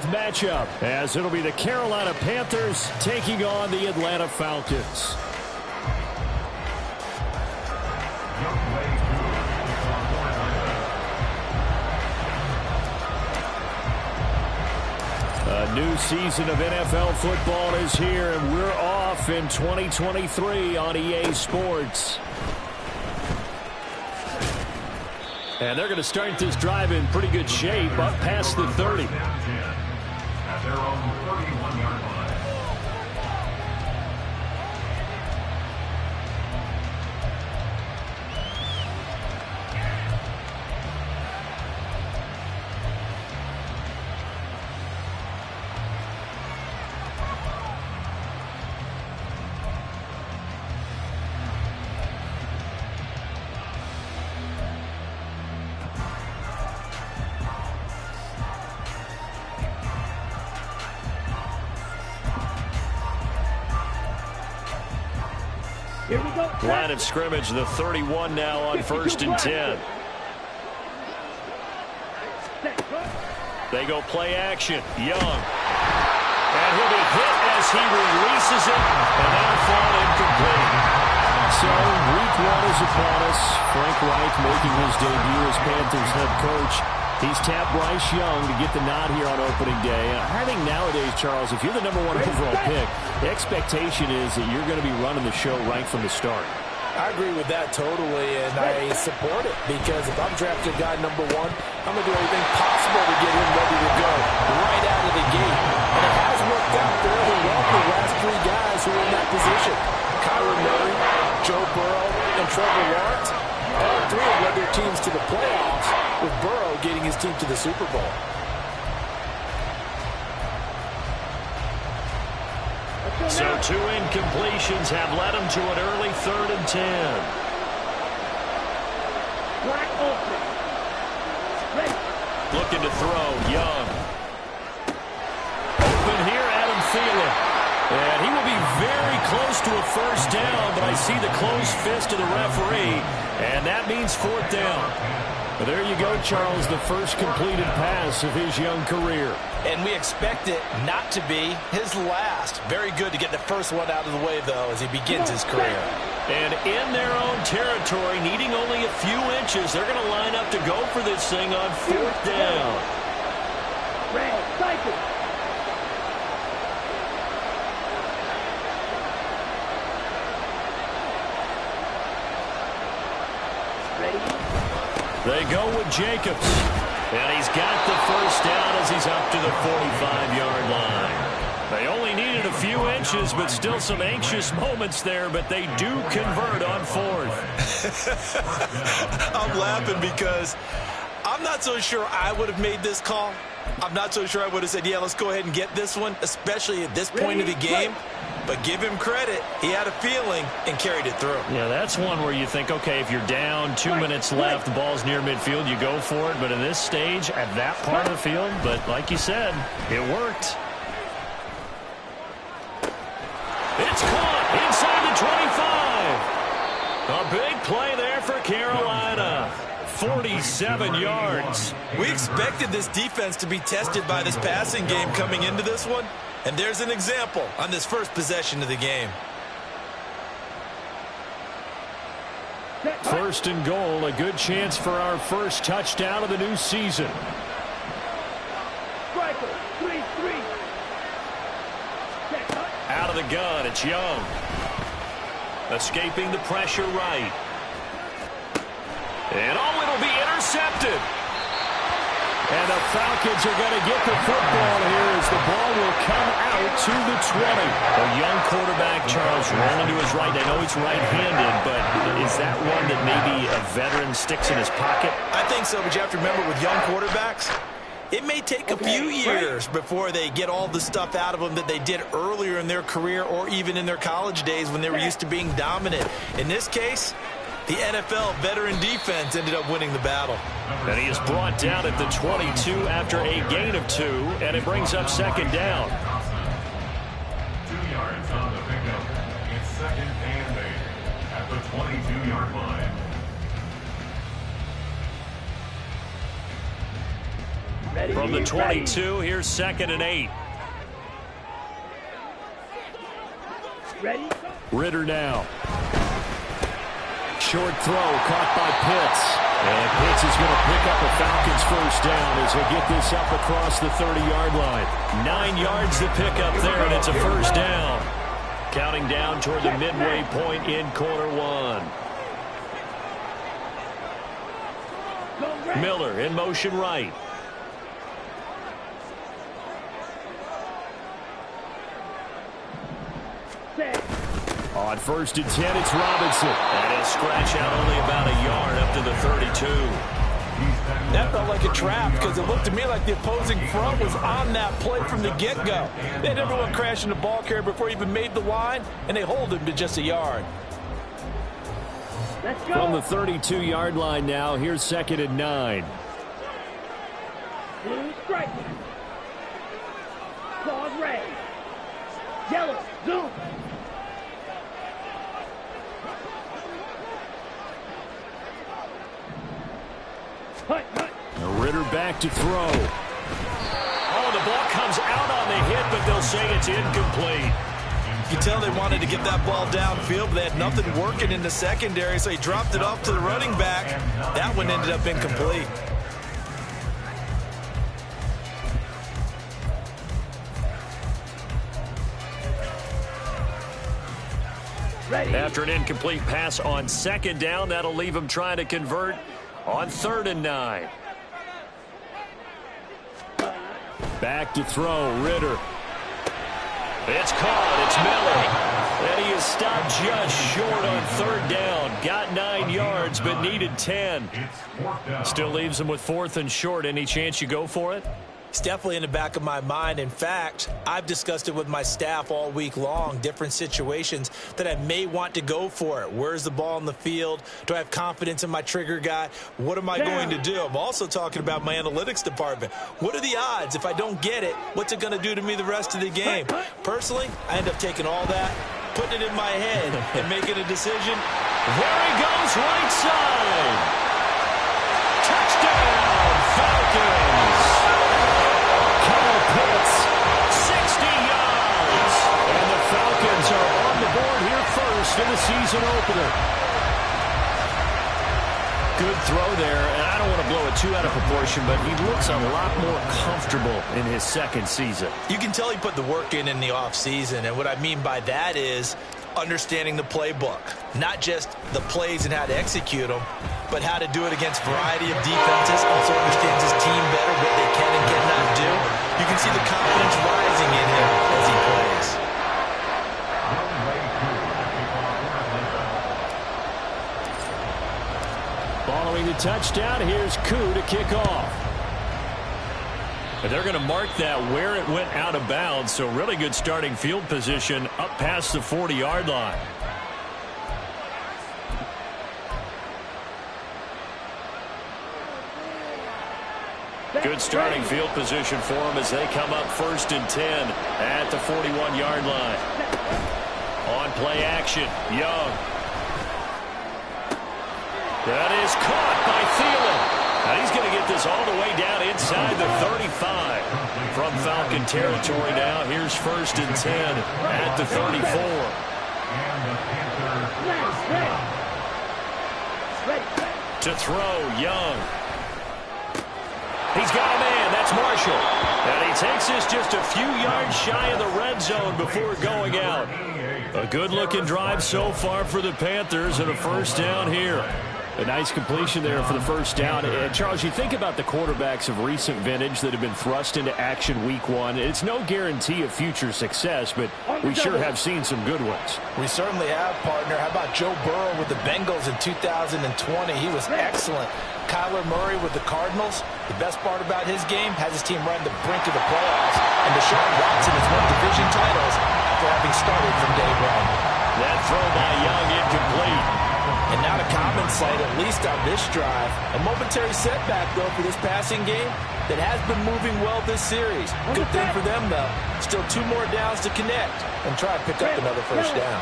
Matchup, as it'll be the Carolina Panthers taking on the Atlanta Falcons. A new season of NFL football is here, and we're off in 2023 on EA Sports. And they're going to start this drive in pretty good shape, up past the 30. At their own 31-yard line. Line of scrimmage, the 31 now on 1st and 10. They go play action. Young. And he'll be hit as he releases it, and that'll fall incomplete. So, week 1 is upon us. Frank Reich making his debut as Panthers head coach. He's tapped Bryce Young to get the nod here on opening day. And I think nowadays, Charles, if you're the #1 overall pick, the expectation is that you're going to be running the show right from the start. I agree with that totally, and I support it, because if I'm drafting guy #1, I'm going to do everything possible to get him ready to go right out of the gate. And it has worked out fairly well for the last 3 guys who are in that position. Kyler Murray, Joe Burrow, and Trevor Lawrence. All 3 have led their teams to the playoffs, with Burrow getting his team to the Super Bowl. So 2 incompletions have led him to an early 3rd and 10. Looking to throw, Young. Open here, Adam Thielen. And he will be very close to a first down, but I see the closed fist of the referee, and that means 4th down. But there you go, Charles, the first completed pass of his young career. And we expect it not to be his last. Very good to get the first one out of the way, though, as he begins his career. And in their own territory, needing only a few inches, they're going to line up to go for this thing on 4th down. They go with Jacobs. And he's got the first down as he's up to the 45-yard line. They only needed a few inches, but still some anxious moments there, but they do convert on 4th. I'm laughing because I'm not so sure I would have made this call. I'm not so sure I would have said, yeah, let's go ahead and get this one, especially at this point of the game. But give him credit. He had a feeling and carried it through. Yeah, that's one where you think, okay, if you're down, 2 minutes left, the ball's near midfield, you go for it. But in this stage, at that part of the field, but like you said, it worked. It's caught inside the 25. A big play there for Carolina. 47 yards. We expected this defense to be tested by this passing game coming into this one. And there's an example on this first possession of the game. 1st and goal, a good chance for our first touchdown of the new season. Out of the gun, it's Young. Escaping the pressure right. And it'll be intercepted. And the Falcons are going to get the football here as the ball will come out to the 20. A young quarterback, Charles, rolling to his right. I know he's right-handed, but is that one that maybe a veteran sticks in his pocket? I think so, but you have to remember with young quarterbacks, it may take a few years before they get all the stuff out of them that they did earlier in their career or even in their college days when they were used to being dominant. In this case, the NFL veteran defense ended up winning the battle. And he is brought down at the 22 after a gain of 2, and it brings up 2nd down. 2 yards on the pickup. It's 2nd and 8 at the 22-yard line. From the 22, here's 2nd and 8. Ready? Ritter now. Short throw caught by Pitts. And Pitts is going to pick up a Falcons first down as they get this up across the 30-yard line. 9 yards to pick up there, and it's a first down. Counting down toward the midway point in quarter one. Miller in motion right. On 1st and 10, it's Robinson. And he'll scratch out only about a yard up to the 32. That felt like a trap because it looked to me like the opposing front was on that play from the get-go. They had everyone crashing the ball carrier before he even made the line, and they hold him to just a yard. Let's go. From the 32-yard line now, here's 2nd and 9. Blue strike. Claws red. Yellow. Zoom. Hut, hut. Ritter back to throw. Oh, the ball comes out on the hit, but they'll say it's incomplete. You tell they wanted to get that ball downfield, but they had nothing working in the secondary, so he dropped it off to the running back. That one ended up incomplete. Ready. After an incomplete pass on 2nd down, that'll leave him trying to convert on 3rd and 9. Back to throw, Ritter. It's caught, it's Miller. And he is stopped just short on 3rd down. Got 9 yards, but needed 10. Still leaves him with 4th and short. Any chance you go for it? It's definitely in the back of my mind. In fact, I've discussed it with my staff all week long, different situations that I may want to go for it. Where's the ball in the field? Do I have confidence in my trigger guy? What am I going to do? I'm also talking about my analytics department. What are the odds? If I don't get it, what's it going to do to me the rest of the game? Personally, I end up taking all that, putting it in my head, and making a decision. There he goes, right side. Touchdown, Falcons. Pitts, 60 yards. And the Falcons are on the board here first in the season opener. Good throw there, and I don't want to blow it too out of proportion, but he looks a lot more comfortable in his 2nd season. You can tell he put the work in the offseason, and what I mean by that is understanding the playbook. Not just the plays and how to execute them, but how to do it against a variety of defenses. Also understands his team better, what they can and cannot do. You can see the confidence rising in him as he plays. Following the touchdown, here's Koo to kick off. And they're going to mark that where it went out of bounds, so really good starting field position up past the 40-yard line. Good starting field position for them as they come up 1st and 10 at the 41-yard line. On play action, Young. That is caught by Thielen. Now he's going to get this all the way down inside the 35. From Falcon territory now, here's 1st and 10 at the 34. To throw, Young. He's got a man. That's Marshall. And he takes this just a few yards shy of the red zone before going out. A good-looking drive so far for the Panthers and a first down here. A nice completion there for the first down. And Charles, you think about the quarterbacks of recent vintage that have been thrust into action week 1. It's no guarantee of future success, but we sure have seen some good ones. We certainly have, partner. How about Joe Burrow with the Bengals in 2020? He was excellent. Kyler Murray with the Cardinals. The best part about his game, has his team right on the brink of the playoffs. And Deshaun Watson has won division titles after having started from day one. That throw by Young incomplete. And not a common sight, at least on this drive. A momentary setback, though, for this passing game that has been moving well this series. Good thing for them, though. Still 2 more downs to connect and try to pick up another first down.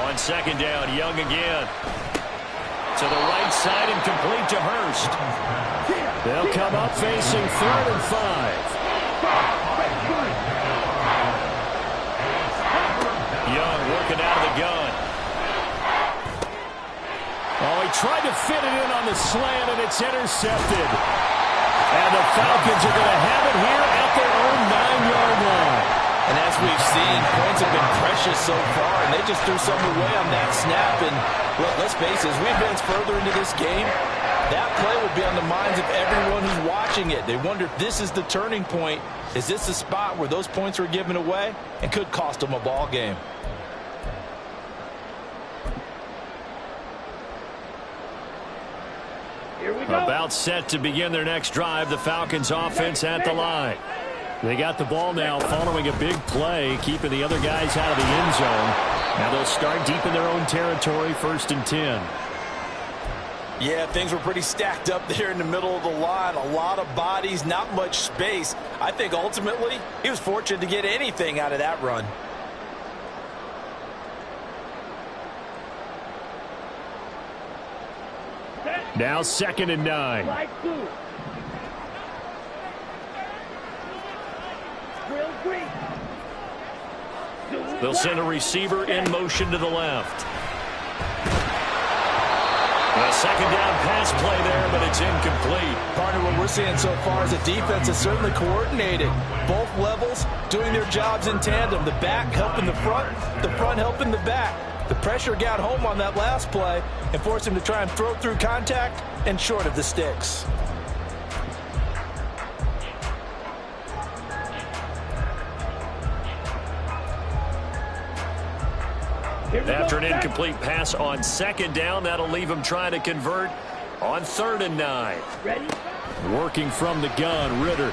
On 2nd down, Young again. To the right side and complete to Hurst. They'll come up facing 3rd and 5. Young working out of the gun. Oh, he tried to fit it in on the slant, and it's intercepted. And the Falcons are going to have it here at their own 9-yard line. And as we've seen, points have been precious so far, and they just threw some away on that snap. And let's face it, as we advance further into this game, that play will be on the minds of everyone who's watching it. They wonder if this is the turning point. Is this the spot where those points were given away and could cost them a ball game? About set to begin their next drive, the Falcons offense at the line. They got the ball now following a big play, keeping the other guys out of the end zone. Now they'll start deep in their own territory, 1st and 10. Yeah, things were pretty stacked up there in the middle of the line. A lot of bodies, not much space. I think ultimately he was fortunate to get anything out of that run. Now 2nd and 9. They'll send a receiver in motion to the left. A 2nd down pass play there, but it's incomplete. Partner, what we're seeing so far is the defense is certainly coordinated. Both levels doing their jobs in tandem. The back helping the front helping the back. The pressure got home on that last play and forced him to try and throw through contact and short of the sticks. After an incomplete pass on 2nd down, that'll leave him trying to convert on 3rd and 9. Ready? Working from the gun, Ritter. A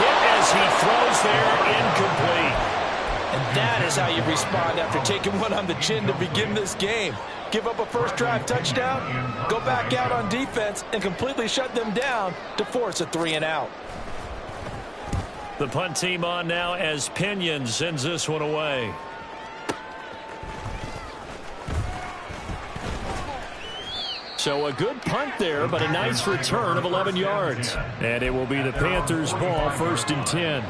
hit as he throws there, incomplete. And that is how you respond after taking one on the chin to begin this game. Give up a first drive touchdown, go back out on defense, and completely shut them down to force a 3-and-out. The punt team on now as Pinion sends this one away. So a good punt there, but a nice return of 11 yards. And it will be the Panthers' ball, 1st and 10.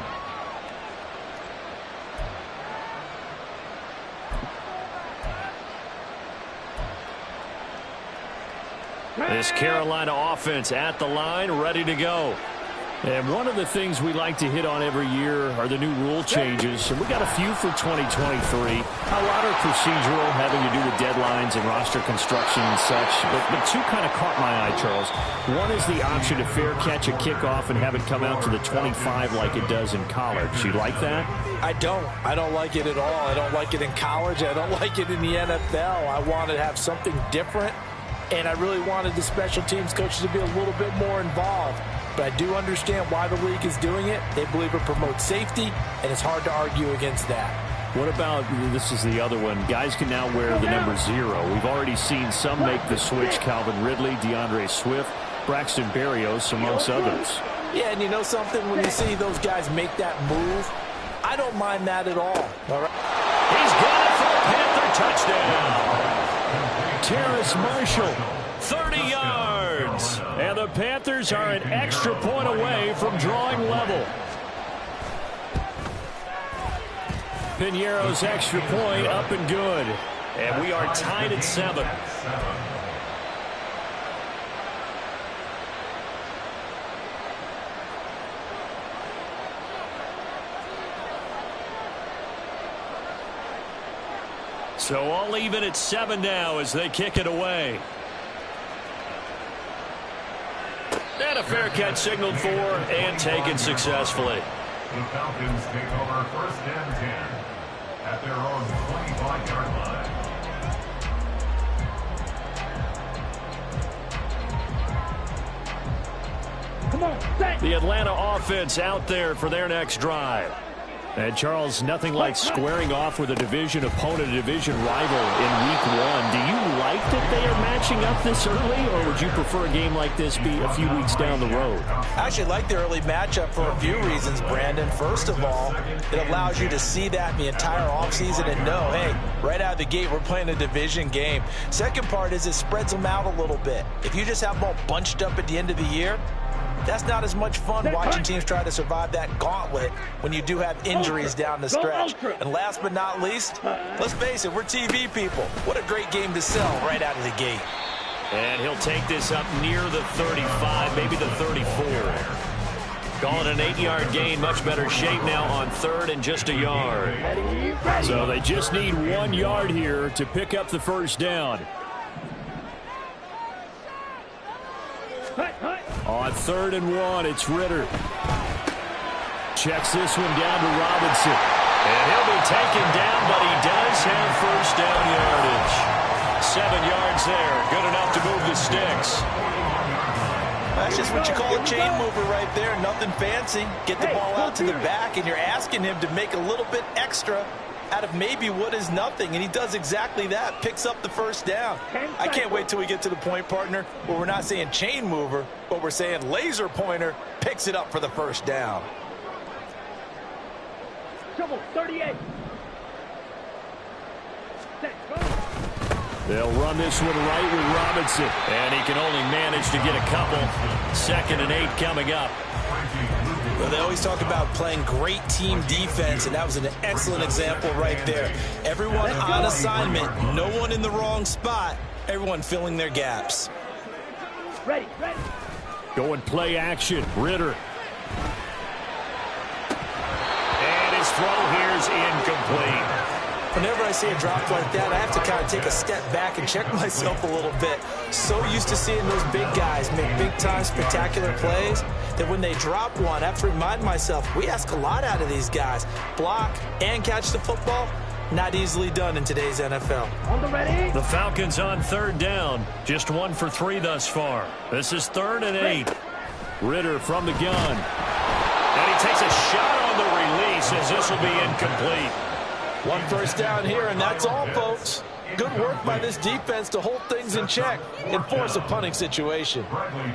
This Carolina offense at the line, ready to go. And one of the things we like to hit on every year are the new rule changes. And we got a few for 2023. A lot are procedural, having to do with deadlines and roster construction and such. But two kind of caught my eye, Charles. One is the option to fair catch a kickoff and have it come out to the 25 like it does in college. You like that? I don't. I don't like it at all. I don't like it in college. I don't like it in the NFL. I want to have something different. And I really wanted the special teams coaches to be a little bit more involved. But I do understand why the league is doing it. They believe it promotes safety, and it's hard to argue against that. What about, this is the other one, guys can now wear the number 0. We've already seen some make the switch, Calvin Ridley, DeAndre Swift, Braxton Berrios, amongst others. Yeah, and you know something? When you see those guys make that move, I don't mind that at all. All right. He's got it for a Panther touchdown. Terrace Marshall, 30 yards. And the Panthers are an extra point away from drawing level. Pinheiro's extra point up and good. And we are tied at 7. So all even at 7 now as they kick it away. And a fair catch signaled for and taken successfully. The Falcons take over 1st and 10 at their own 25-yard line. Come on, set. The Atlanta offense out there for their next drive. And Charles, nothing like squaring off with a division opponent, a division rival in week 1. Do you like that they are matching up this early, or would you prefer a game like this be a few weeks down the road? I actually like the early matchup for a few reasons, Brandon. First of all, it allows you to see that the entire offseason and know, hey, right out of the gate, we're playing a division game. Second part is it spreads them out a little bit. If you just have them all bunched up at the end of the year, that's not as much fun watching teams try to survive that gauntlet when you do have injuries down the stretch. And last but not least, let's face it, we're TV people. What a great game to sell right out of the gate. And he'll take this up near the 35, maybe the 34. Call it an 8-yard gain, much better shape now on 3rd and just a yard. So they just need 1 yard here to pick up the first down. On 3rd and 1, it's Ritter. Checks this one down to Robinson. And he'll be taken down, but he does have first down yardage. 7 yards there. Good enough to move the sticks. That's just what you call a chain mover right there. Nothing fancy. Get the ball out to the back, and you're asking him to make a little bit extra out of maybe what is nothing, and he does exactly that, picks up the first down. I can't wait till we get to the point, partner, where we're not saying chain mover, but we're saying laser pointer, picks it up for the first down. Trouble, 38. They'll run this one right with Robinson, and he can only manage to get a couple. 2nd and 8 coming up. Well, they always talk about playing great team defense, and that was an excellent example right there. Everyone on assignment, no one in the wrong spot, everyone filling their gaps. Ready, ready. Going play action, Ritter. And his throw here's incomplete. Whenever I see a drop like that, I have to kind of take a step back and check myself a little bit. So used to seeing those big guys make big-time spectacular plays that when they drop one, I have to remind myself, we ask a lot out of these guys. Block and catch the football, not easily done in today's NFL. On the ready. The Falcons on 3rd down. Just 1 for 3 thus far. This is 3rd and 8. Ritter from the gun. And he takes a shot on the release as this will be incomplete. 1 first down here, and that's all, folks. Good work by this defense to hold things in check and force a punting situation.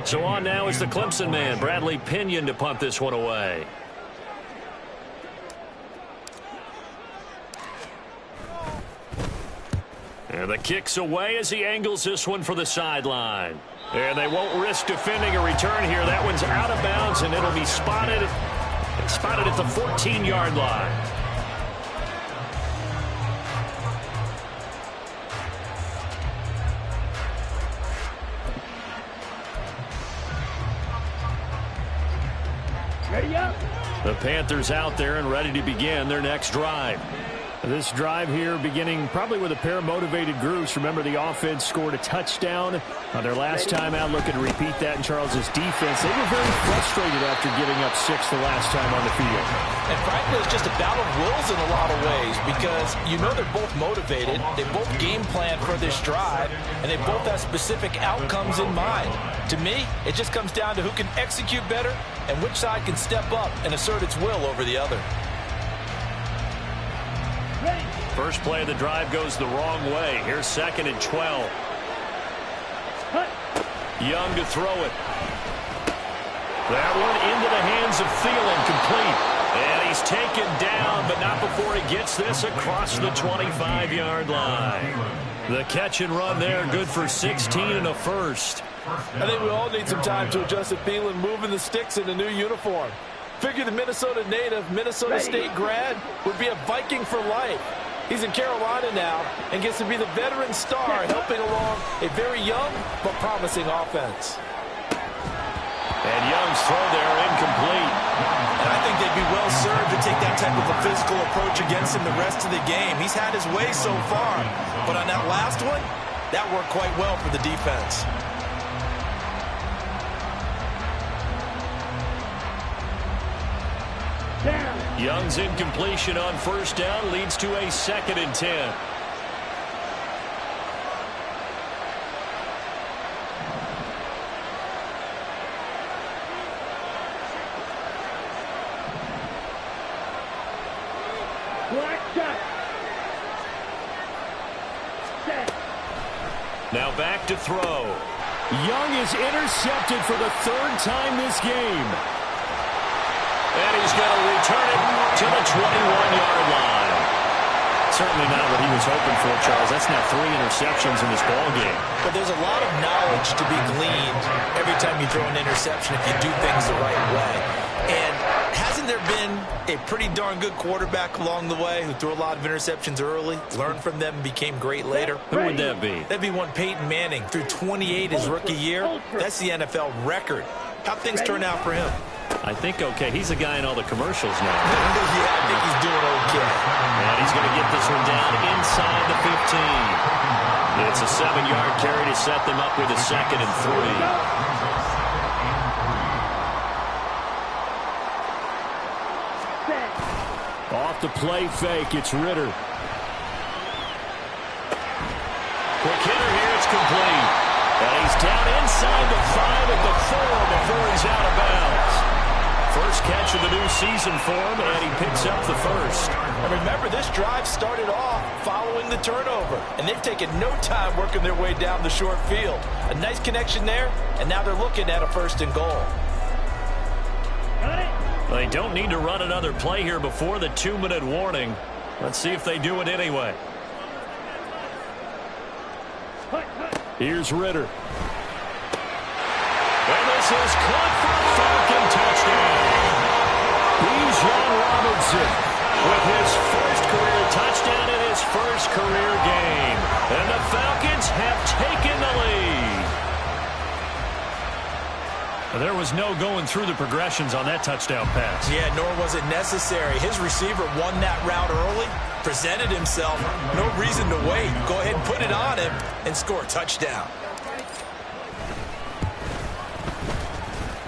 So on now is the Clemson man, Bradley Pinion, to punt this one away. And the kick's away as he angles this one for the sideline. And they won't risk defending a return here. That one's out of bounds, and it'll be spotted at the 14-yard line. Ready up. The Panthers out there and ready to begin their next drive. This drive here beginning probably with a pair of motivated groups. Remember, the offense scored a touchdown their last time out, looking to repeat that in Charles's defense. They were very frustrated after giving up 6 the last time on the field. And frankly, it's just a battle of wills in a lot of ways because you know they're both motivated, they both game plan for this drive, and they both have specific outcomes in mind. To me, it just comes down to who can execute better and which side can step up and assert its will over the other. First play of the drive goes the wrong way. Here's 2nd and 12. Young to throw it. That one into the hands of Thielen, complete. And he's taken down, but not before he gets this across the 25-yard line. The catch and run there, good for 16 and a first. I think we all need some time to adjust to Thielen moving the sticks in the new uniform. Figure the Minnesota native, Minnesota State grad would be a Viking for life. He's in Carolina now and gets to be the veteran star helping along a very young but promising offense. And Young's throw there incomplete. And I think they'd be well served to take that type of a physical approach against him the rest of the game. He's had his way so far, but on that last one, that worked quite well for the defense. Young's incompletion on first down leads to a 2nd and 10. Black shot. Set. Now back to throw. Young is intercepted for the third time this game. And he's going to return it to the 21-yard line. Certainly not what he was hoping for, Charles. That's now 3 interceptions in this ballgame. But there's a lot of knowledge to be gleaned every time you throw an interception if you do things the right way. And hasn't there been a pretty darn good quarterback along the way who threw a lot of interceptions early, learned from them, and became great later? Who would that be? That'd be one Peyton Manning. Threw 28 his rookie year. That's the NFL record. How'd things turn out for him? I think okay. He's the guy in all the commercials now. Yeah, I think he's doing okay. And he's going to get this one down inside the 15. It's a 7-yard carry to set them up with a 2nd and 3. Off the play fake, it's Ritter. Quick hitter here, it's complete. And he's down inside the 5 at the 4 before he's out of bounds. First catch of the new season for him, and he picks up the first. And remember, this drive started off following the turnover, and they've taken no time working their way down the short field. A nice connection there, and now they're looking at a 1st and goal. Got it. They don't need to run another play here before the 2-minute warning. Let's see if they do it anyway. Here's Ritter. And this is caught for a Falcon touchdown. Bijan Robinson with his first career touchdown in his first career game. And the Falcons have taken the lead. There was no going through the progressions on that touchdown pass. Yeah, nor was it necessary. His receiver won that route early, presented himself. No reason to wait. Go ahead and put it on him and score a touchdown.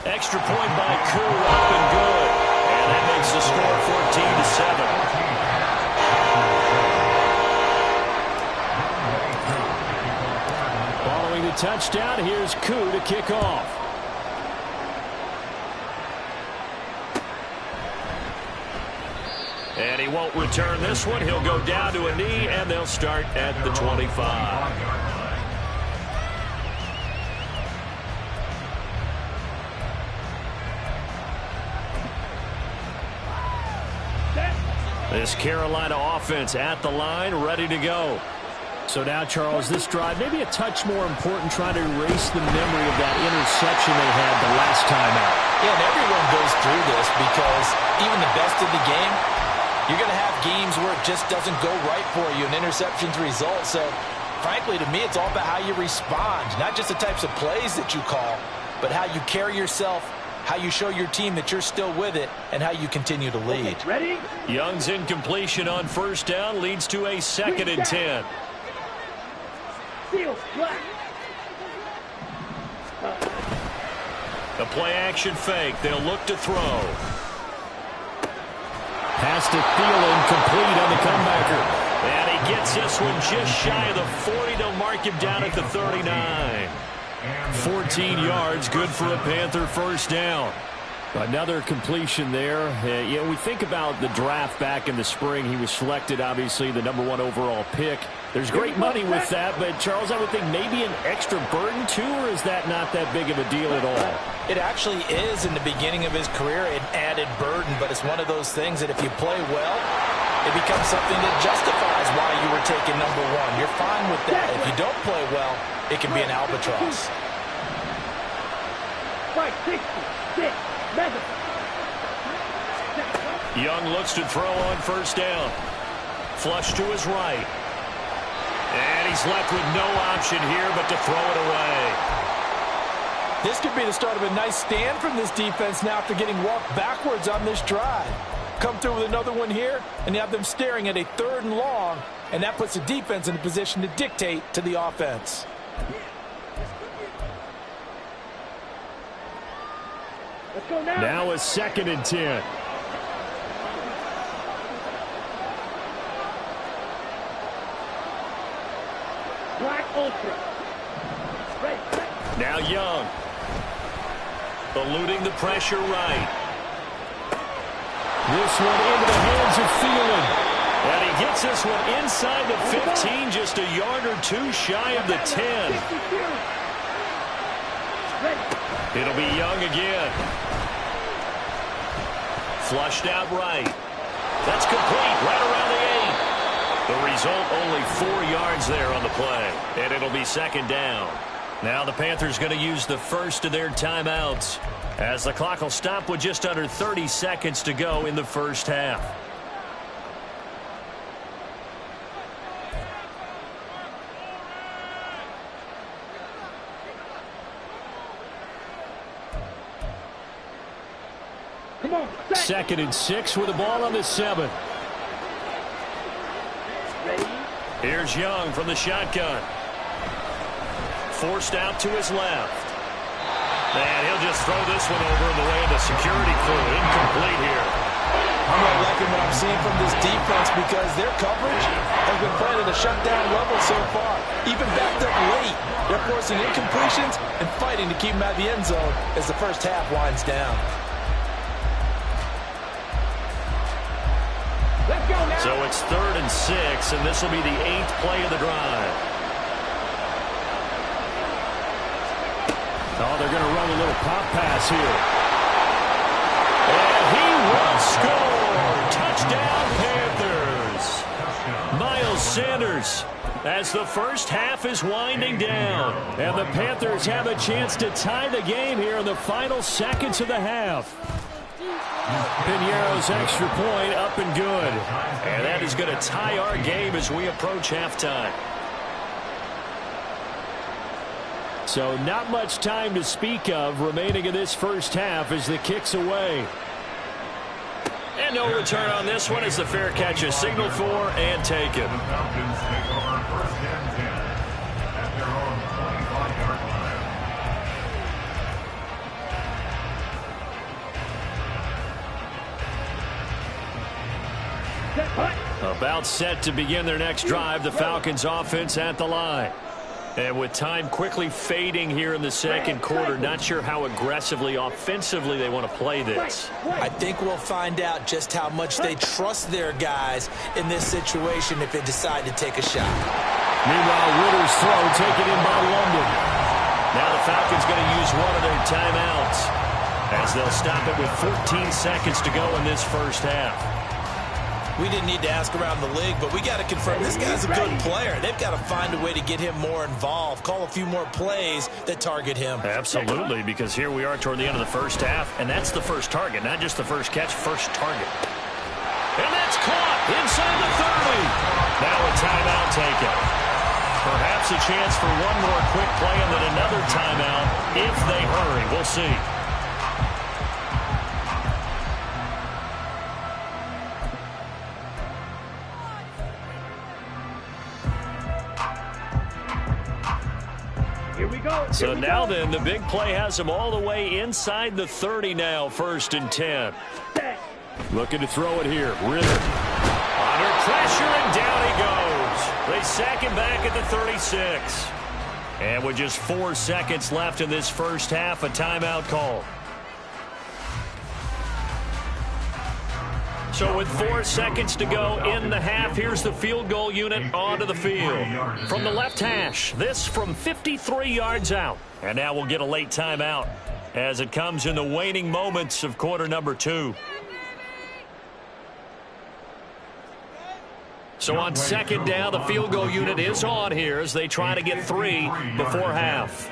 Extra point by Koo, up and good. And that makes the score 14-7. Following the touchdown, here's Koo to kick off. And he won't return this one. He'll go down to a knee, and they'll start at the 25. This Carolina offense at the line, ready to go. So now, Charles, this drive, maybe a touch more important, trying to erase the memory of that interception they had the last time out. Yeah, and everyone goes through this because even the best of the game, you're going to have games where it just doesn't go right for you, and interceptions result. So, frankly, to me, it's all about how you respond, not just the types of plays that you call, but how you carry yourself, how you show your team that you're still with it, and how you continue to lead. Okay, ready? Young's incompletion on 1st down leads to a 2nd and 10. Seal, black. The play-action fake. They'll look to throw. Pass to Thielen, complete on the comebacker. And he gets this one just shy of the 40. They'll mark him down at the 39. 14 yards, good for a Panther 1st down. Another completion there. We think about the draft back in the spring. He was selected, obviously, the #1 overall pick. There's great money with that, but, Charles, I would think maybe an extra burden, too, or is that not that big of a deal at all? It actually is in the beginning of his career, an added burden, but it's one of those things that if you play well, it becomes something that justifies why you were taken #1. You're fine with that. If you don't play well, it can be an albatross. 566. Young looks to throw on 1st down. Flush to his right. And he's left with no option here but to throw it away. This could be the start of a nice stand from this defense now after getting walked backwards on this drive. Come through with another one here, and you have them staring at a 3rd and long, and that puts the defense in a position to dictate to the offense. Let's go now. Now a 2nd and 10. Black ultra. Ready. Now Young. Eluding the pressure right. This one into the hands of Thielen. And he gets this one inside the 15, just a yard or two shy of the 10. It'll be Young again. Flushed out right. That's complete right around the 8. The result, only 4 yards there on the play. And it'll be second down. Now the Panthers going to use the first of their timeouts, as the clock will stop with just under 30 seconds to go in the first half. Come on, 2nd and 6 with the ball on the 7. Ready? Here's Young from the shotgun. Forced out to his left. And he'll just throw this one over in the way of the security crew. Incomplete here. I'm not liking what I'm seeing from this defense because their coverage has been playing at a shutdown level so far. Even backed up late. They're forcing incompletions and fighting to keep them out of the end zone as the first half winds down. Let's go now. So it's 3rd and 6, and this will be the 8th play of the drive. Oh, they're going to run a little pop pass here. And he will score. Touchdown, Panthers. Miles Sanders, as the first half is winding down. And the Panthers have a chance to tie the game here in the final seconds of the half. Piñeiro's extra point up and good. And that is going to tie our game as we approach halftime. So not much time to speak of remaining in this first half as the kick's away. And no return on this one as the fair catch is signaled for and taken. The Falcons take over 1st and 10 at their own 25-yard line. About set to begin their next drive, the Falcons offense at the line. And with time quickly fading here in the second quarter, not sure how aggressively, offensively they want to play this. I think we'll find out just how much they trust their guys in this situation if they decide to take a shot. Meanwhile, Ritter's throw taken in by London. Now the Falcons going to use one of their timeouts as they'll stop it with 14 seconds to go in this first half. We didn't need to ask around the league, but we got to confirm this guy's a good player. They've got to find a way to get him more involved, call a few more plays that target him. Absolutely, because here we are toward the end of the first half, and that's the first target, not just the first catch, first target. And that's caught inside the 30. Now a timeout taken. Perhaps a chance for one more quick play and then another timeout if they hurry. We'll see. So now then, the big play has them all the way inside the 30 now, 1st and 10. Looking to throw it here. Ritter. Under pressure, and down he goes. They sack him back at the 36. And with just 4 seconds left in this first half, a timeout call. So with 4 seconds to go in the half, here's the field goal unit onto the field. From the left hash, this from 53 yards out. And now we'll get a late timeout as it comes in the waning moments of quarter number 2. So on 2nd down, the field goal unit is on here as they try to get 3 before half.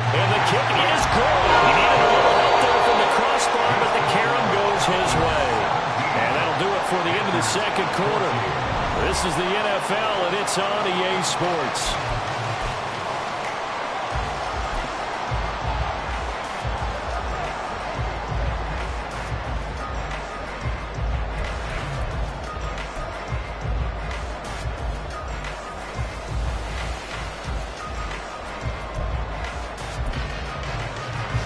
And the kick is good. He needed a little help there from the crossbar, but the carom goes his way. And that'll do it for the end of the second quarter. This is the NFL, and it's on EA Sports.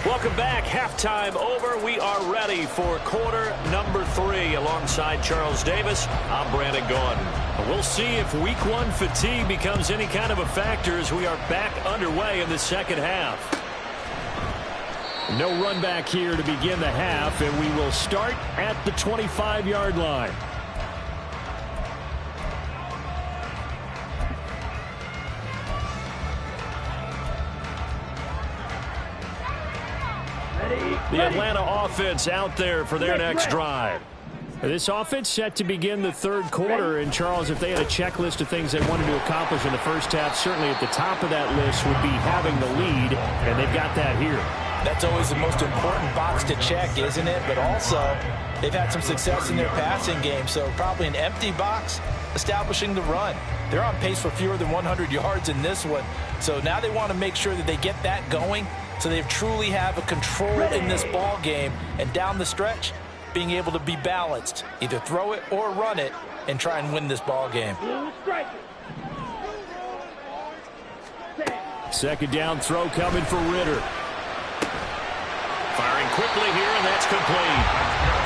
Welcome back. Halftime over. We are ready for quarter number 3. Alongside Charles Davis, I'm Brandon Gordon. We'll see if week 1 fatigue becomes any kind of a factor as we are back underway in the second half. No run back here to begin the half, and we will start at the 25-yard line. The Atlanta offense out there for their next drive. This offense set to begin the third quarter. And, Charles, if they had a checklist of things they wanted to accomplish in the first half, certainly at the top of that list would be having the lead, and they've got that here. That's always the most important box to check, isn't it? But also, they've had some success in their passing game, so probably an empty box establishing the run. They're on pace for fewer than 100 yards in this one, so now they want to make sure that they get that going so they truly have a control in this ball game, and down the stretch, being able to be balanced, either throw it or run it, and try and win this ball game. Second down throw coming for Ritter. Firing quickly here, and that's complete.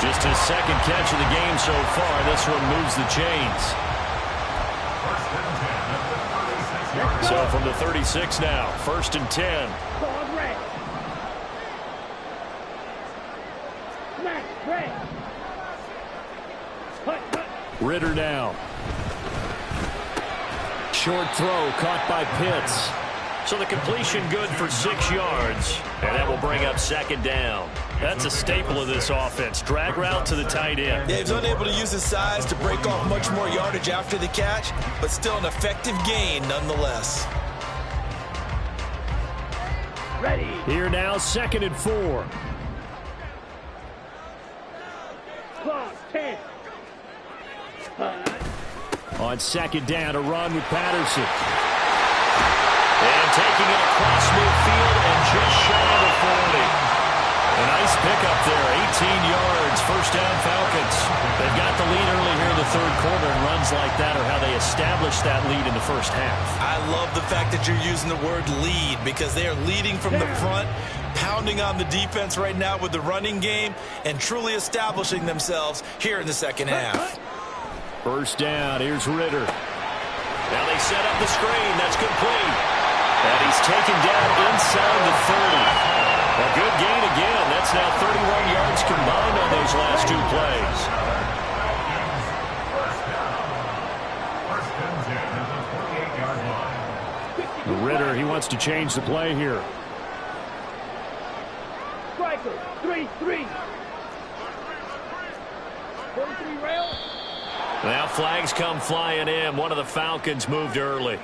Just his second catch of the game so far. This one moves the chains. So from the 36 now, 1st and 10. Ritter now. Short throw caught by Pitts. So the completion good for 6 yards, and that will bring up second down. That's a staple of this offense. Drag route to the tight end. Yeah, he's unable to use his size to break off much more yardage after the catch, but still an effective gain nonetheless. Ready. Here now, 2nd and 4. Clock, 10. On second down, a run with Patterson. And taking it across midfield and just shy of the 40. A nice pickup there, 18 yards, first down Falcons. They've got the lead early here in the third quarter, and runs like that are how they established that lead in the first half. I love the fact that you're using the word lead, because they are leading from the front, pounding on the defense right now with the running game, and truly establishing themselves here in the second half. First down, here's Ritter. Now they set up the screen, that's complete. And he's taken down inside the 30. A good gain again. That's now 31 yards combined on those last 2 plays. Ritter, he wants to change the play here. Striker, 3-3. 43 rail. Now flags come flying in. One of the Falcons moved early.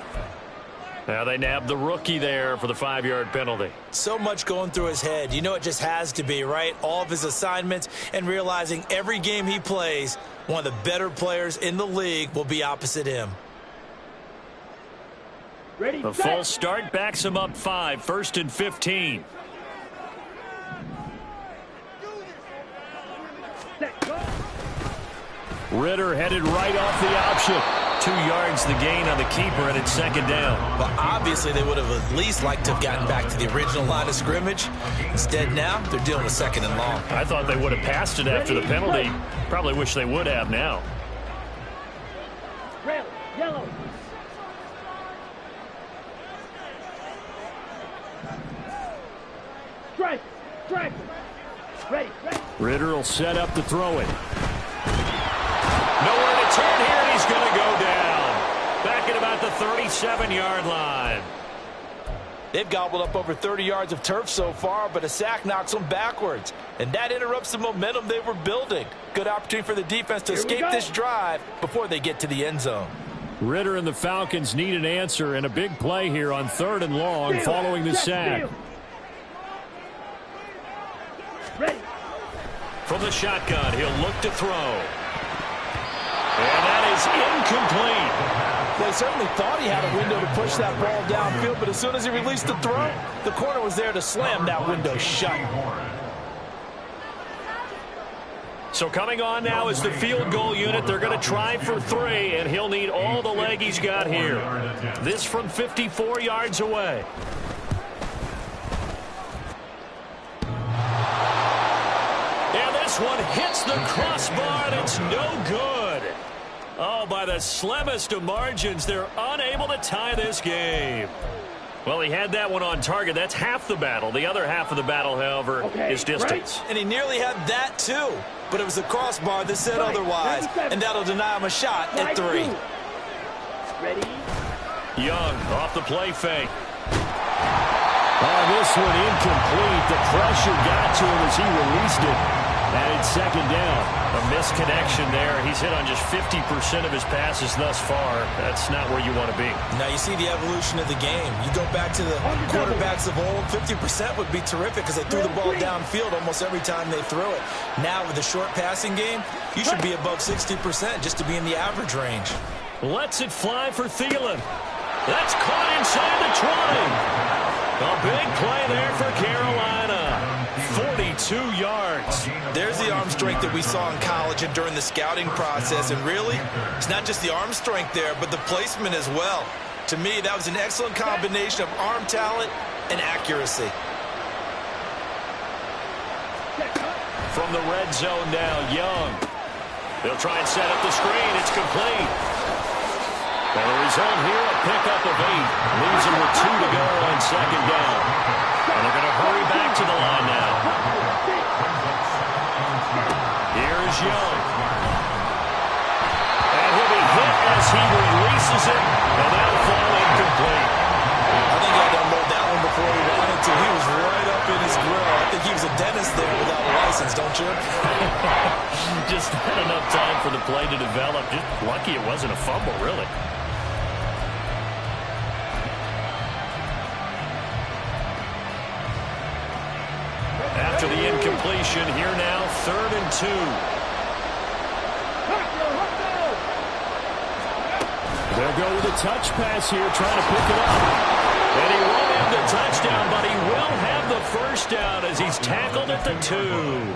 Now they nabbed the rookie there for the 5-yard penalty. So much going through his head. You know it just has to be, right? All of his assignments, and realizing every game he plays, one of the better players in the league will be opposite him. Ready, the full start backs him up 5, 1st and 15. Ritter headed right off the option. 2 yards the gain on the keeper, and it's second down. Well, obviously they would have at least liked to have gotten back to the original line of scrimmage. Instead now, they're dealing with 2nd and long. I thought they would have passed it after the penalty. Probably wish they would have now. Red, yellow. Strike. Ready. Ritter will set up to throw it. Nowhere to turn here, and he's going to go down. Back at about the 37-yard line. They've gobbled up over 30 yards of turf so far, but a sack knocks them backwards. And that interrupts the momentum they were building. Good opportunity for the defense to escape this drive before they get to the end zone. Ritter and the Falcons need an answer, and a big play here on 3rd and long following the sack. Ready. From the shotgun, he'll look to throw. And that is incomplete. Well, he certainly thought he had a window to push that ball downfield, but as soon as he released the throw, the corner was there to slam that window shut. So coming on now is the field goal unit. They're going to try for 3, and he'll need all the leg he's got here. This from 54 yards away. And this one hits the crossbar, and it's no good. Oh, by the slimmest of margins, they're unable to tie this game. Well, he had that one on target. That's half the battle. The other half of the battle, however, is distance. And he nearly had that, too. But it was the crossbar that said otherwise. And that'll deny him a shot at 3. Ready? Young off the play fake. Oh, this one incomplete. The pressure got to him as he released it. And it's second down. A misconnection there. He's hit on just 50% of his passes thus far. That's not where you want to be. Now you see the evolution of the game. You go back to the quarterbacks of old, 50% would be terrific because they threw the ball downfield almost every time they threw it. Now with the short passing game, you should be above 60% just to be in the average range. Lets it fly for Thielen. That's caught inside the 20. A big play there for Carolina. 42 yards. There's the arm strength that we saw in college and during the scouting process. And really, it's not just the arm strength there, but the placement as well. To me, that was an excellent combination of arm talent and accuracy. From the red zone now, Young. They'll try and set up the screen. It's complete. And the result here, a pickup of 8. Leaves them with 2 to go on second down. And they're going to hurry back to the line now. Here's Young. And he'll be hit as he releases it. And that'll fall incomplete. I think he had to unload that one before he wanted to. He was right up in his grill. I think he was a dentist there without a license, don't you? Just not enough time for the play to develop. Just lucky it wasn't a fumble, really. After the incompletion, here now, 3rd and 2. They'll go with a touch pass here, trying to pick it up. And he won't have the touchdown, but he will have the first down as he's tackled at the 2.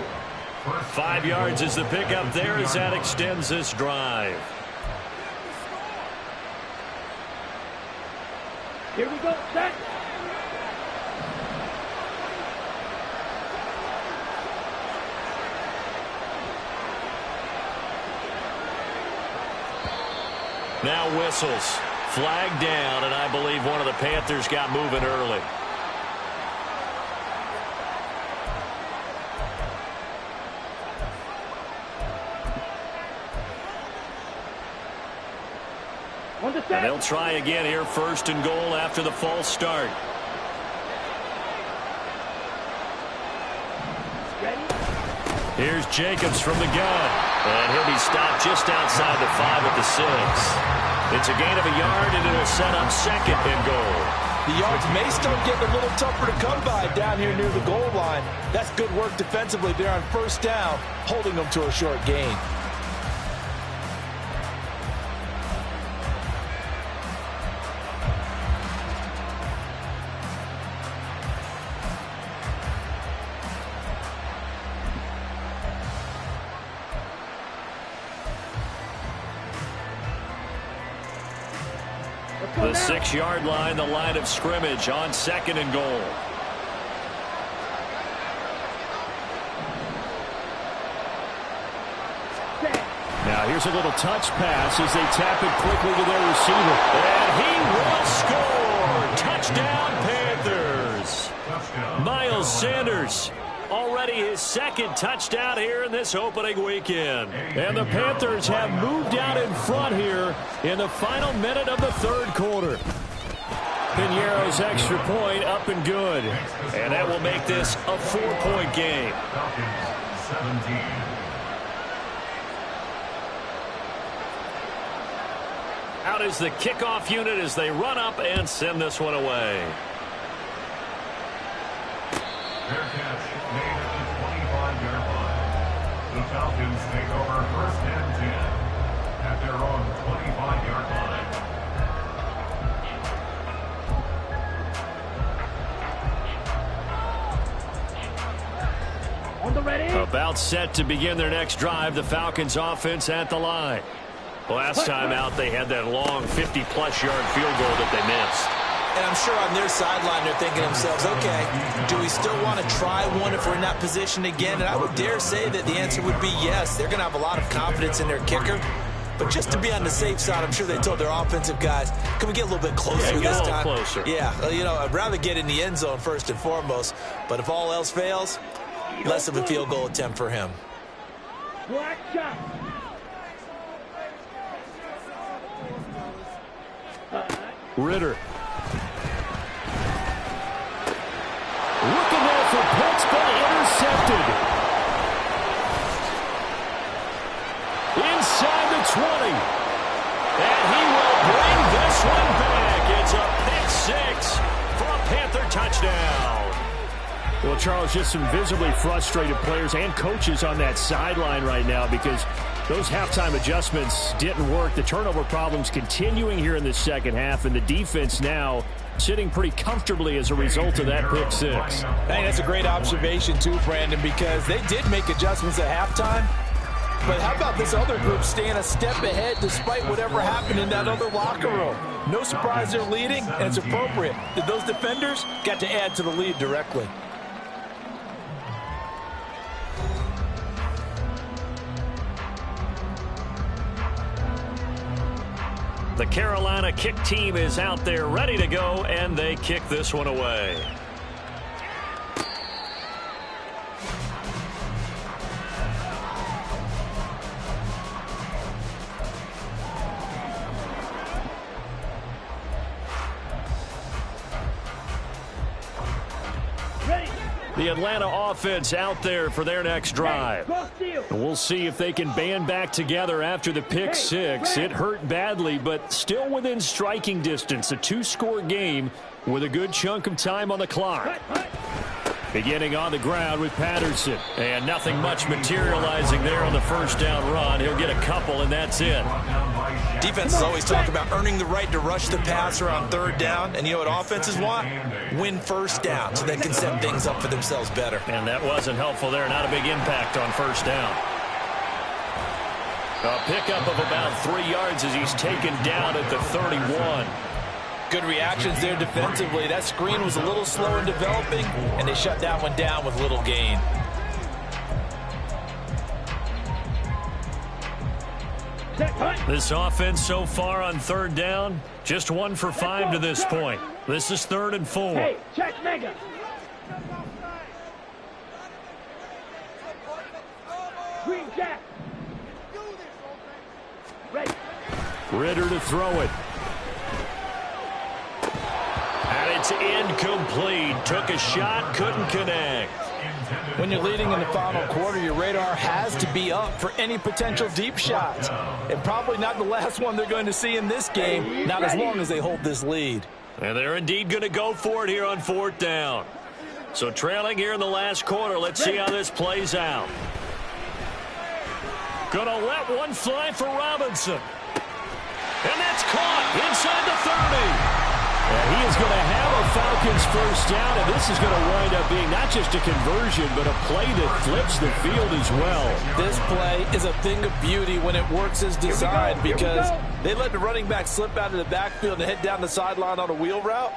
5 yards is the pickup there as that extends this drive. Here we go, set. Now whistles. Flag down, and I believe one of the Panthers got moving early. And they'll try again here, 1st and goal after the false start. Here's Jacobs from the gun. And he'll be stopped just outside the 5 at the 6. It's a gain of a yard, and it'll set up 2nd and goal. The yards may start getting a little tougher to come by down here near the goal line. That's good work defensively there on 1st down, holding them to a short gain. The 6-yard line, the line of scrimmage on 2nd and goal. Now here's a little touch pass as they tap it quickly to their receiver. And he will score! Touchdown, Panthers! Miles Sanders. Already his 2nd touchdown here in this opening weekend. And the Panthers have moved out in front here in the final minute of the 3rd quarter. Piñeiro's extra point up and good. And that will make this a 4-point game. Out is the kickoff unit as they run up and send this one away. Fair catch made at the 25-yard line. The Falcons take over 1st and 10 at their own 25-yard line. On the ready. About set to begin their next drive, the Falcons offense at the line. Last time out, they had that long 50-plus yard field goal that they missed. And I'm sure on their sideline they're thinking to themselves, okay, do we still want to try one if we're in that position again? And I would dare say that the answer would be yes. They're going to have a lot of confidence in their kicker. But just to be on the safe side, I'm sure they told their offensive guys, can we get a little bit closer this time? Closer. Yeah, you know, I'd rather get in the end zone first and foremost. But if all else fails, less of a field goal attempt for him. Black shot. Ritter. Looking there for Pitts, but intercepted. Inside the 20. And he will bring this one back. It's a pick six for a Panther touchdown. Well, Charles, just some visibly frustrated players and coaches on that sideline right now because those halftime adjustments didn't work. The turnover problems continuing here in the second half, and the defense now sitting pretty comfortably as a result of that pick six. I think that's a great observation too, Brandon, because they did make adjustments at halftime. But how about this other group staying a step ahead despite whatever happened in that other locker room? No surprise they're leading, and it's appropriate that those defenders got to add to the lead directly. The Carolina kick team is out there ready to go, and they kick this one away. The Atlanta offense out there for their next drive. And we'll see if they can band back together after the pick six. It hurt badly, but still within striking distance. A two-score game with a good chunk of time on the clock. Beginning on the ground with Patterson. And nothing much materializing there on the first down run. He'll get a couple, and that's it. Defenses always talk about earning the right to rush the passer on third down. And you know what offenses want? Win first down so they can set things up for themselves better. And that wasn't helpful there. Not a big impact on first down. A pickup of about 3 yards as he's taken down at the 31. Good reactions there defensively. That screen was a little slow in developing, and they shut that one down with little gain. This offense so far on third down, just 1 for 5 to this point. This is 3rd and 4. Hey, check mega. Green jack. Ready. Ritter to throw it. And it's incomplete. Took a shot, couldn't connect. When you're leading in the final quarter, your radar has to be up for any potential deep shots. And probably not the last one they're going to see in this game, not as long as they hold this lead. And they're indeed going to go for it here on 4th down. So trailing here in the last quarter, let's see how this plays out. Going to let one fly for Robinson. And that's caught inside the 30. And he is going to have a Falcons first down, and this is going to wind up being not just a conversion, but a play that flips the field as well. This play is a thing of beauty when it works as designed because they let the running back slip out of the backfield and head down the sideline on a wheel route.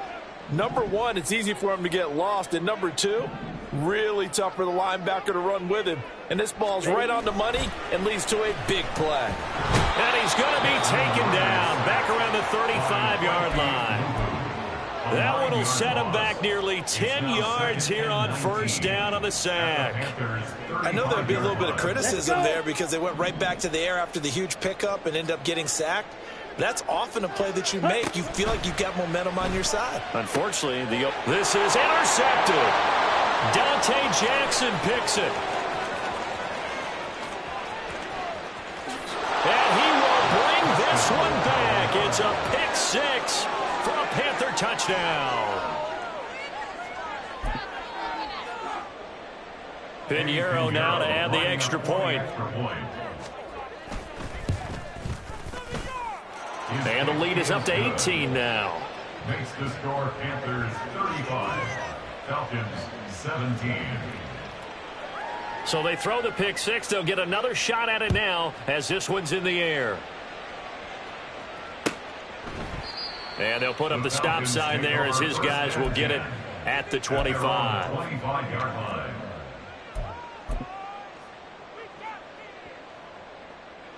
Number one, it's easy for him to get lost, and number two, really tough for the linebacker to run with him. And this ball's right on the money and leads to a big play. And he's going to be taken down back around the 35-yard line. That one will set him back nearly 10 yards here on first down on the sack. I know there'd be a little bit of criticism there because they went right back to the air after the huge pickup and ended up getting sacked. That's often a play that you make. You feel like you've got momentum on your side. Unfortunately, this is intercepted. Dante Jackson picks it. And he will bring this one back. It's a pick six for a Panther touchdown. Pinheiro now to add the extra point. And the lead is up to 18 now. Makes the score Panthers 35, Falcons 17. So they throw the pick six. They'll get another shot at it now as this one's in the air. And they'll put up the stop sign there as his guys will get it at the 25. 25-yard line.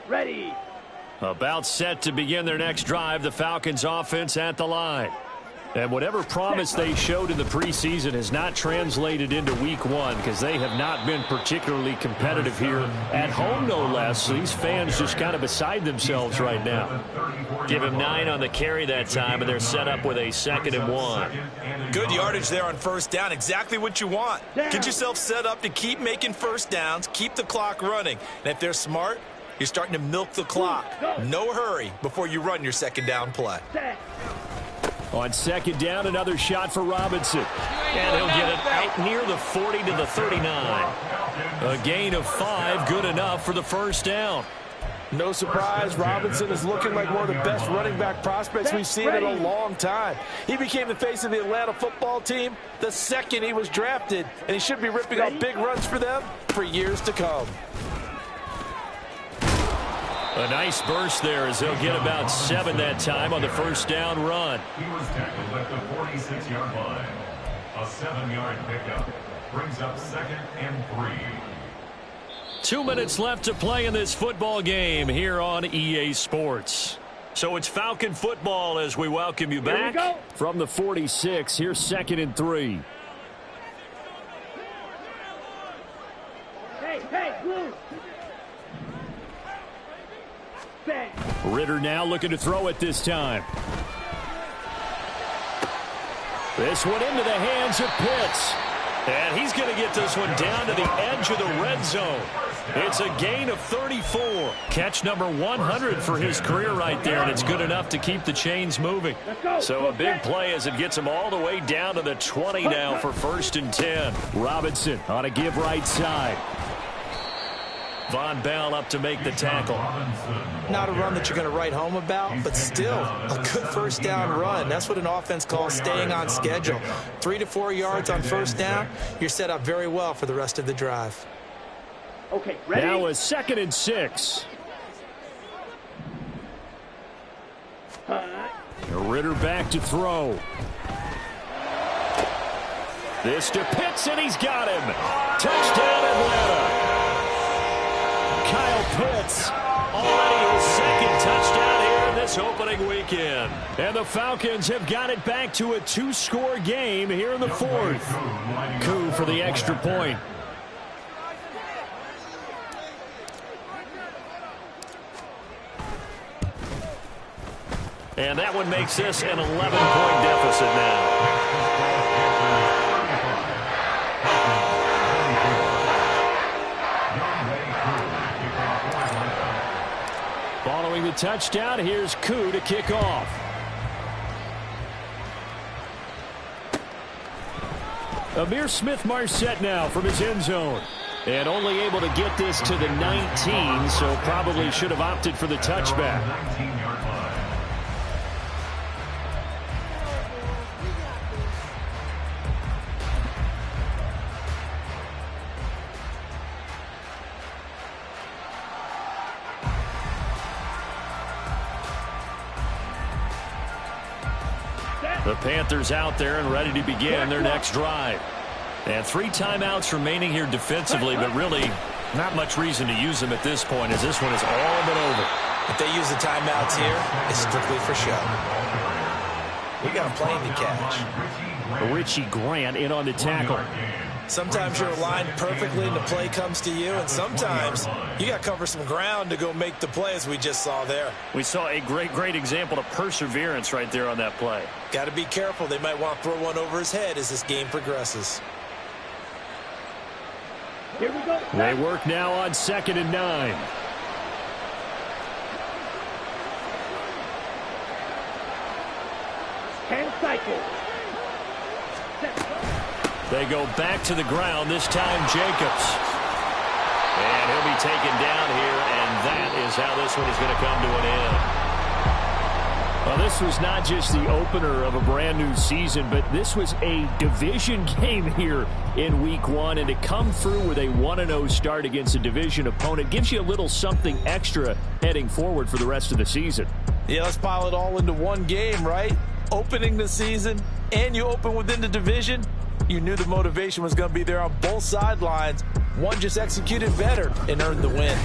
Ready. About set to begin their next drive, the Falcons offense at the line. And whatever promise they showed in the preseason has not translated into week one because they have not been particularly competitive here at home, no less. So these fans just kind of beside themselves right now. Give him 9 on the carry that time, and they're set up with a 2nd and 1. Good yardage there on first down. Exactly what you want. Get yourself set up to keep making first downs, keep the clock running. And if they're smart, you're starting to milk the clock. No hurry before you run your 2nd down play. On 2nd down, another shot for Robinson. And he'll get it out near the 40 to the 39. A gain of 5, good enough for the first down. No surprise, Robinson is looking like one of the best running back prospects we've seen in a long time. He became the face of the Atlanta football team the second he was drafted, and he should be ripping out big runs for them for years to come. A nice burst there as they'll get about 7 that time on the first down run. He was tackled at the 46-yard line. A 7-yard pickup brings up 2nd and 3. 2 minutes left to play in this football game here on EA Sports. So it's Falcon football as we welcome you back from the 46. Here's 2nd and 3. Hey, Blue. Ritter now looking to throw it this time. This one into the hands of Pitts. And he's going to get this one down to the edge of the red zone. It's a gain of 34. Catch number 100 for his career right there, and it's good enough to keep the chains moving. So a big play as it gets him all the way down to the 20 now for 1st and 10. Robinson on a give right side. Von Bell up to make the tackle. Not a run that you're going to write home about, but still a good first down run. That's what an offense calls staying on schedule. 3 to 4 yards on first down. You're set up very well for the rest of the drive. Okay, ready? Now a 2nd and 6. Ritter back to throw. This to Pitts, and he's got him. Touchdown, Atlanta. Kyle Pitts, already his 2nd touchdown here in this opening weekend. And the Falcons have got it back to a 2-score game here in the 4th. Coup for the extra point. And that one makes this an 11-point deficit now. Following the touchdown, here's Koo to kick off. Amir Smith-Marset now from his end zone. And only able to get this to the 19, so probably should have opted for the touchback. The Panthers out there and ready to begin their next drive. And 3 timeouts remaining here defensively, but really not much reason to use them at this point as this one is all but over. If they use the timeouts here, it's strictly for show. We got a plane to catch. Richie Grant in on the tackle. Sometimes you're aligned perfectly and the play comes to you, and sometimes you got to cover some ground to go make the play as we just saw there. We saw a great example of perseverance right there on that play. Got to be careful. They might want to throw one over his head as this game progresses. Here we go. They work now on 2nd and 9. Hand cycle. They go back to the ground, this time Jacobs. And he'll be taken down here, and that is how this one is going to come to an end. Well, this was not just the opener of a brand new season, but this was a division game here in week 1, and to come through with a 1-0 start against a division opponent gives you a little something extra heading forward for the rest of the season. Yeah, let's pile it all into one game, right? Opening the season, and you open within the division. You knew the motivation was going to be there on both sidelines. One just executed better and earned the win.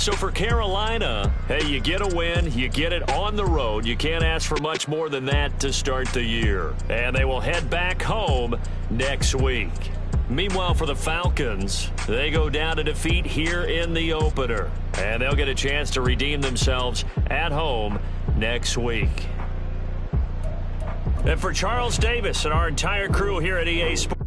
So for Carolina, hey, you get a win, you get it on the road. You can't ask for much more than that to start the year. And they will head back home next week. Meanwhile, for the Falcons, they go down to defeat here in the opener. And they'll get a chance to redeem themselves at home next week. And for Charles Davis and our entire crew here at EA Sports.